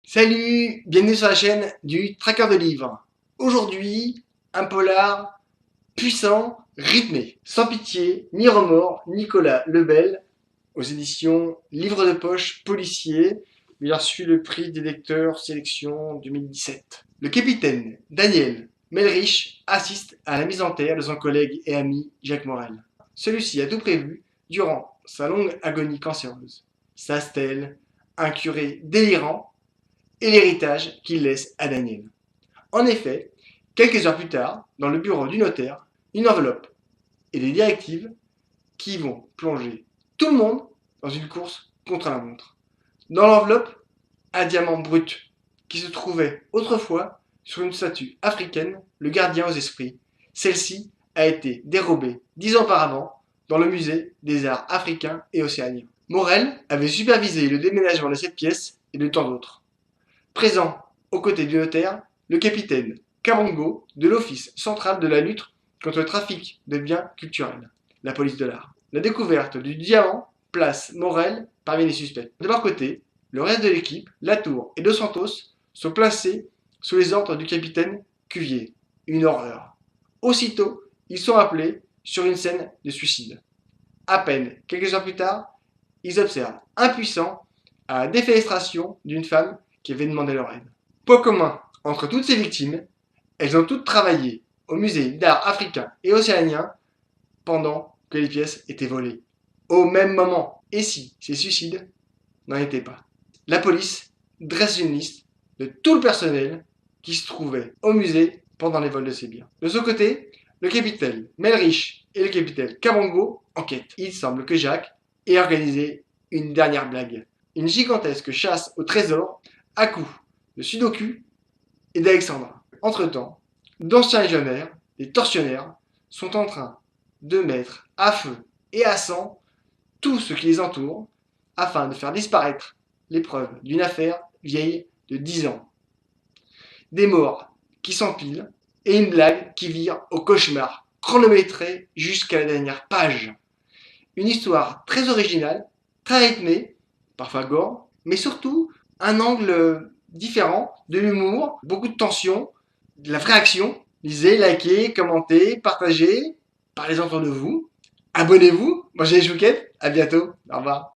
Salut, bienvenue sur la chaîne du Traqueur de livres. Aujourd'hui, un polar puissant, rythmé, sans pitié, ni remords, Nicolas Lebel, aux éditions Livre de poche policier. Il a reçu le prix des lecteurs sélection 2017. Le capitaine Daniel Melrich assiste à la mise en terre de son collègue et ami Jacques Morel. Celui-ci a tout prévu durant sa longue agonie cancéreuse. Sa stèle, un curé délirant, et l'héritage qu'il laisse à Daniel. En effet, quelques heures plus tard, dans le bureau du notaire, une enveloppe et des directives qui vont plonger tout le monde dans une course contre la montre. Dans l'enveloppe, un diamant brut qui se trouvait autrefois sur une statue africaine, le gardien aux esprits. Celle-ci a été dérobée 10 ans auparavant dans le musée des arts africains et océaniens. Morel avait supervisé le déménagement de cette pièce et de tant d'autres. Présent aux côtés du notaire, le capitaine Kabango de l'Office central de la lutte contre le trafic de biens culturels, la police de l'art. La découverte du diamant place Morel parmi les suspects. De leur côté, le reste de l'équipe, Latour et Dos Santos, sont placés sous les ordres du capitaine Cuvier. Une horreur. Aussitôt, ils sont appelés sur une scène de suicide. À peine quelques heures plus tard, ils observent, impuissants, à la défenestration d'une femme qui avait demandé leur aide. Point commun entre toutes ces victimes, elles ont toutes travaillé au musée d'art africain et océanien pendant que les pièces étaient volées. Au même moment, et si ces suicides n'en étaient pas. La police dresse une liste de tout le personnel qui se trouvait au musée pendant les vols de ces biens. De son côté, le capitaine Melrich et le capitaine Kabango enquêtent. Il semble que Jacques ait organisé une dernière blague. Une gigantesque chasse au trésor à coups de Sudoku et d'Alexandra. Entre-temps, d'anciens légionnaires, des tortionnaires, sont en train de mettre à feu et à sang tout ce qui les entoure afin de faire disparaître les preuves d'une affaire vieille de 10 ans. Des morts qui s'empilent et une blague qui vire au cauchemar, chronométrée jusqu'à la dernière page. Une histoire très originale, très rythmée, parfois gore, mais surtout un angle différent, de l'humour, beaucoup de tension, de la vraie action. Lisez, likez, commentez, partagez, parlez-en autour de vous. Abonnez-vous, mangez les chouquettes, à bientôt, au revoir.